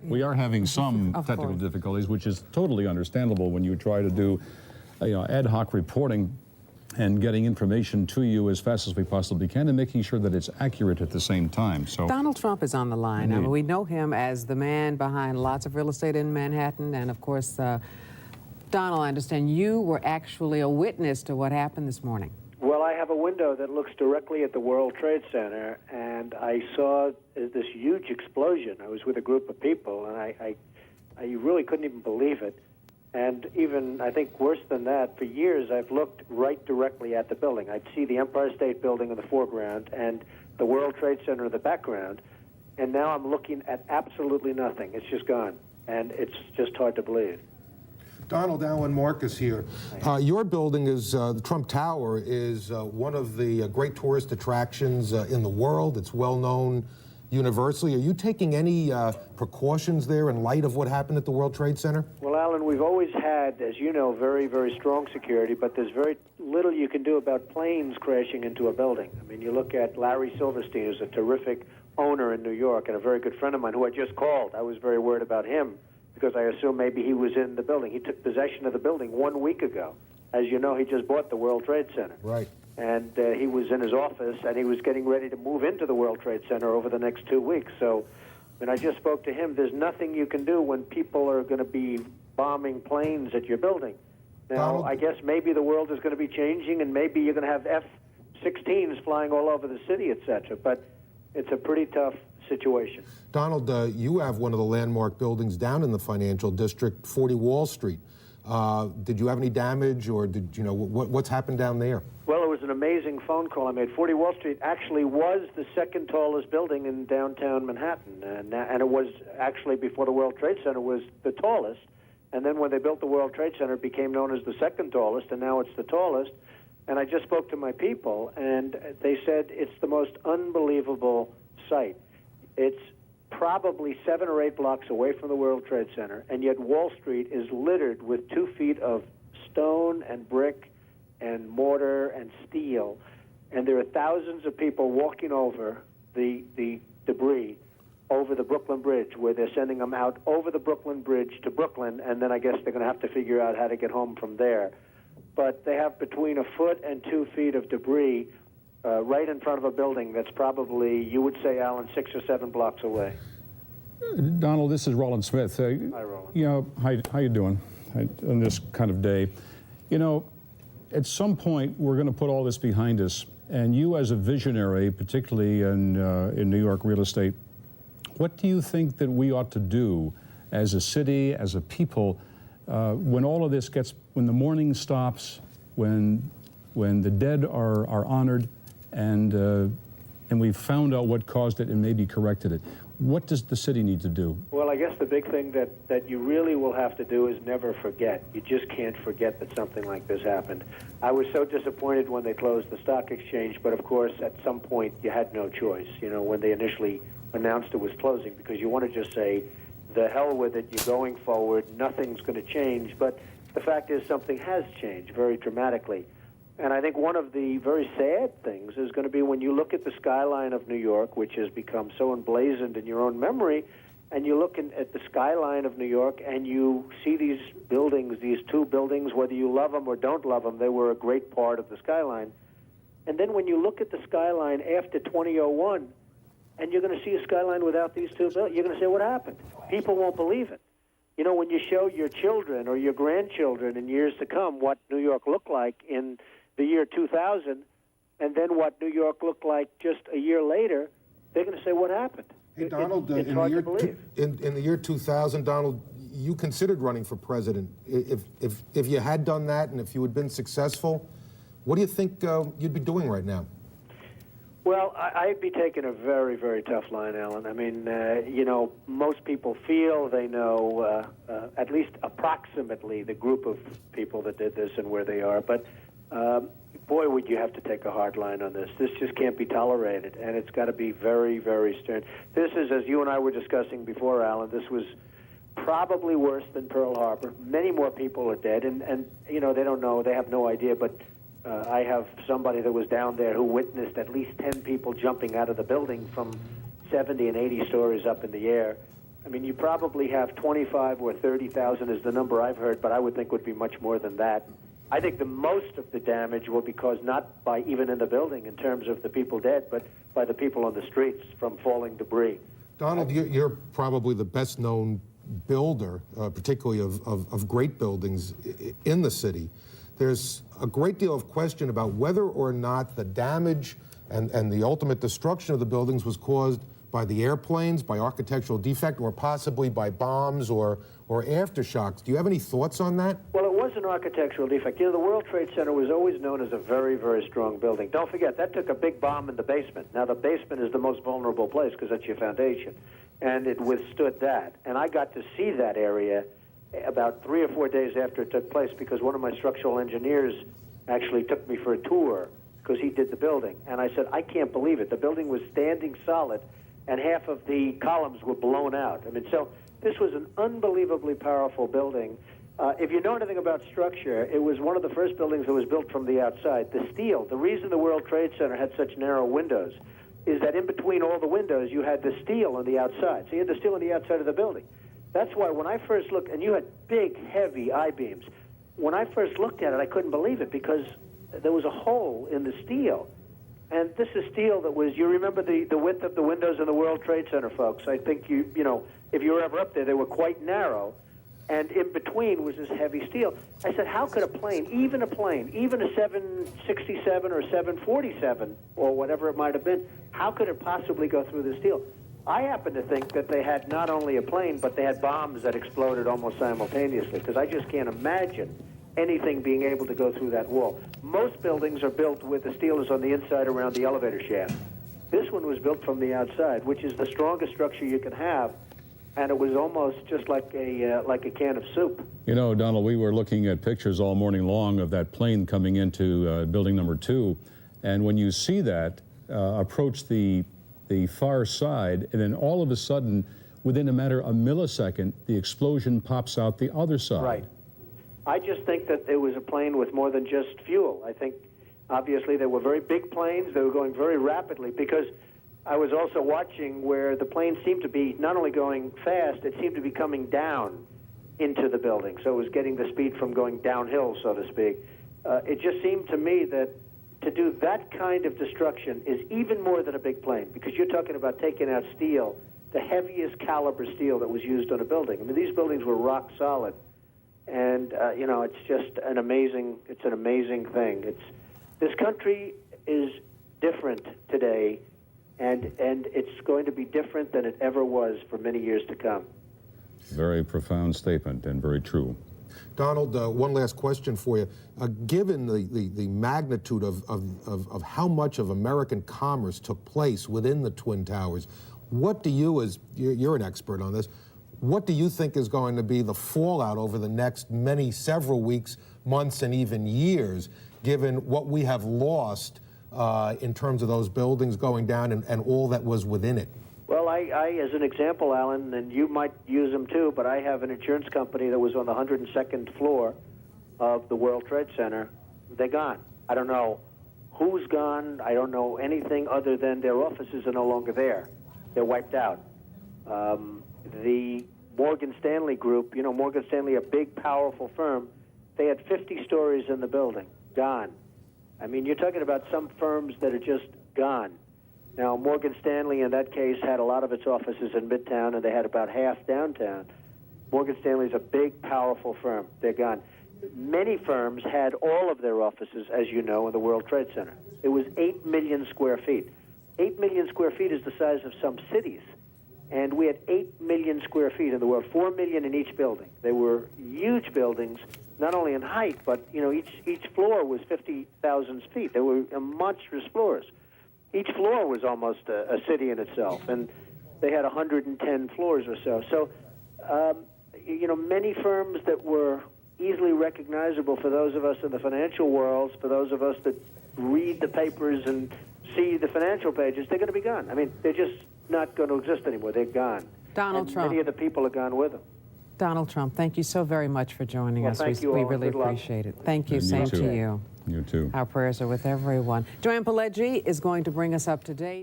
We are having some technical difficulties, which is totally understandable when you try to do ad hoc reporting and getting information to you as fast as we possibly can and making sure that it's accurate at the same time. So Donald Trump is on the line. I mean, we know him as the man behind lots of real estate in Manhattan, and of course, Donald, I understand you were actually a witness to what happened this morning. Well, I have a window that looks directly at the World Trade Center, and I saw this huge explosion. I was with a group of people, and I really couldn't even believe it. And even, I think, worse than that, for years I've looked right directly at the building. I'd see the Empire State Building in the foreground and the World Trade Center in the background, and now I'm looking at absolutely nothing. It's just gone, and it's just hard to believe. Donald, Alan Marcus here. Your building is, the Trump Tower, is one of the great tourist attractions in the world. It's well known universally. Are you taking any precautions there in light of what happened at the World Trade Center? Well, Alan, we've always had, as you know, very, very strong security, but there's very little you can do about planes crashing into a building. I mean, you look at Larry Silverstein, who's a terrific owner in New York and a very good friend of mine who I just called. I was very worried about him because I assumed maybe he was in the building. He took possession of the building 1 week ago. As you know, he just bought the World Trade Center. Right. And he was in his office, and he was getting ready to move into the World Trade Center over the next 2 weeks. So when I just spoke to him, there's nothing you can do when people are going to be bombing planes at your building. Now, Donald, I guess maybe the world is going to be changing, and maybe you're going to have F-16s flying all over the city, etc. But it's a pretty tough situation. Donald, you have one of the landmark buildings down in the financial district, 40 Wall Street. Did you have any damage, or did you know what's happened down there? Well, it was an amazing phone call I made. 40 Wall Street actually was the second tallest building in downtown Manhattan, and it was actually, before the World Trade Center, was the tallest. And then when they built the World Trade Center, it became known as the second tallest, and now it's the tallest. And I just spoke to my people, and they said it's the most unbelievable sight. It's probably 7 or 8 blocks away from the World Trade Center, and yet Wall Street is littered with 2 feet of stone and brick and mortar and steel, and there are thousands of people walking over the debris over the Brooklyn Bridge, where they're sending them out over the Brooklyn Bridge to Brooklyn, and then I guess they're going to have to figure out how to get home from there. But they have between 1 foot and 2 feet of debris right in front of a building that's probably, you would say, Alan, 6 or 7 blocks away. Donald, this is Roland Smith. Hi, Roland. You know, how you doing on this kind of day? You know, at some point, we're going to put all this behind us. And you, as a visionary, particularly in New York real estate, what do you think that we ought to do as a city, as a people, when all of this gets, when the mourning stops, when the dead are honored, and we've found out what caused it and maybe corrected it? What does the city need to do? Well, I guess the big thing that you really will have to do is never forget. You just can't forget that something like this happened. I was so disappointed when they closed the stock exchange, but of course, at some point, you had no choice, you know, when they initially announced it was closing, because you want to just say, the hell with it, you're going forward, nothing's going to change. But the fact is, something has changed very dramatically. And I think one of the very sad things is going to be when you look at the skyline of New York, which has become so emblazoned in your own memory, and you look at the skyline of New York and you see these buildings, these 2 buildings, whether you love them or don't love them, they were a great part of the skyline. And then when you look at the skyline after 2001, and you're going to see a skyline without these 2 buildings, you're going to say, what happened? People won't believe it. You know, when you show your children or your grandchildren in years to come what New York looked like in the year 2000, and then what New York looked like just a year later, they're going to say, what happened? Hey, Donald, it's hard to believe. In the year 2000, Donald, you considered running for president. If you had done that and if you had been successful, what do you think you'd be doing right now? Well, I'd be taking a very, very tough line, Alan. I mean, you know, most people feel they know at least approximately the group of people that did this and where they are. But, boy, would you have to take a hard line on this. This just can't be tolerated, and it's got to be very, very stern. This is, as you and I were discussing before, Alan, this was probably worse than Pearl Harbor. Many more people are dead, and you know, they don't know, they have no idea, but I have somebody that was down there who witnessed at least 10 people jumping out of the building from 70 and 80 stories up in the air. I mean, you probably have 25 or 30,000 is the number I've heard, but I would think would be much more than that. I think the most of the damage will be caused not by even in the building in terms of the people dead, but by the people on the streets from falling debris. Donald, you're probably the best known builder, particularly of great buildings in the city. There's a great deal of question about whether or not the damage and the ultimate destruction of the buildings was caused by the airplanes, by architectural defect, or possibly by bombs or aftershocks. Do you have any thoughts on that? Well, it was an architectural defect. You know, the World Trade Center was always known as a very, very strong building. Don't forget, that took a big bomb in the basement. Now, the basement is the most vulnerable place because that's your foundation, and it withstood that. And I got to see that area about 3 or 4 days after it took place because one of my structural engineers actually took me for a tour because he did the building. And I said, I can't believe it. The building was standing solid, and half of the columns were blown out. I mean, so this was an unbelievably powerful building. If you know anything about structure, it was one of the first buildings that was built from the outside. The steel, the reason the World Trade Center had such narrow windows is that in between all the windows, you had the steel on the outside. So you had the steel on the outside of the building. That's why when I first looked, and you had big, heavy I-beams, when I first looked at it, I couldn't believe it because there was a hole in the steel. And this is steel that was, you remember the width of the windows in the World Trade Center, folks. I think you know, if you were ever up there, they were quite narrow. And in between was this heavy steel. I said, how could a plane, even a 767 or 747 or whatever it might have been, how could it possibly go through the steel? I happen to think that they had not only a plane, but they had bombs that exploded almost simultaneously, because I just can't imagine anything being able to go through that wall. Most buildings are built with the steel is on the inside around the elevator shaft. This one was built from the outside, which is the strongest structure you can have, and it was almost just like a can of soup. You know, Donald, we were looking at pictures all morning long of that plane coming into building number 2, and when you see that approach the far side, and then all of a sudden, within a matter of a millisecond, the explosion pops out the other side. Right. I just think that it was a plane with more than just fuel. I think, obviously, they were very big planes. They were going very rapidly, because I was also watching where the plane seemed to be not only going fast, it seemed to be coming down into the building. So it was getting the speed from going downhill, so to speak. It just seemed to me that to do that kind of destruction is even more than a big plane, because you're talking about taking out steel, the heaviest caliber steel that was used on a building. I mean, these buildings were rock solid. And, you know, it's just an amazing thing. This country is different today, and it's going to be different than it ever was for many years to come. Very profound statement and very true. Donald, one last question for you. Given the magnitude of how much of American commerce took place within the Twin Towers, what do you, as you're an expert on this, what do you think is going to be the fallout over the next several weeks, months, and even years, given what we have lost in terms of those buildings going down and all that was within it? Well, I, as an example, Alan, and you might use them too, but I have an insurance company that was on the 102nd floor of the World Trade Center. They're gone. I don't know who's gone. I don't know anything other than their offices are no longer there. They're wiped out. The Morgan Stanley Group, you know, Morgan Stanley, a big, powerful firm, they had 50 stories in the building, gone. I mean, you're talking about some firms that are just gone. Now, Morgan Stanley, in that case, had a lot of its offices in Midtown, and they had about half downtown. Morgan Stanley's a big, powerful firm. They're gone. Many firms had all of their offices, as you know, in the World Trade Center. It was 8 million square feet. 8 million square feet is the size of some cities. And we had 8 million square feet in the world, 4 million in each building. They were huge buildings, not only in height, but, you know, each floor was 50,000 feet. They were monstrous floors. Each floor was almost a city in itself, and they had 110 floors or so. So, you know, many firms that were easily recognizable for those of us in the financial worlds, for those of us that read the papers and see the financial pages, they're going to be gone. I mean, they're just not going to exist anymore. They're gone. Donald Trump. Many of the people are gone with them. Donald Trump, thank you so very much for joining us. Thank you all. We really Good luck. appreciate it. Thank you. And you Same too. to you. You too. Our prayers are with everyone. Joanne Pileggi is going to bring us up to date.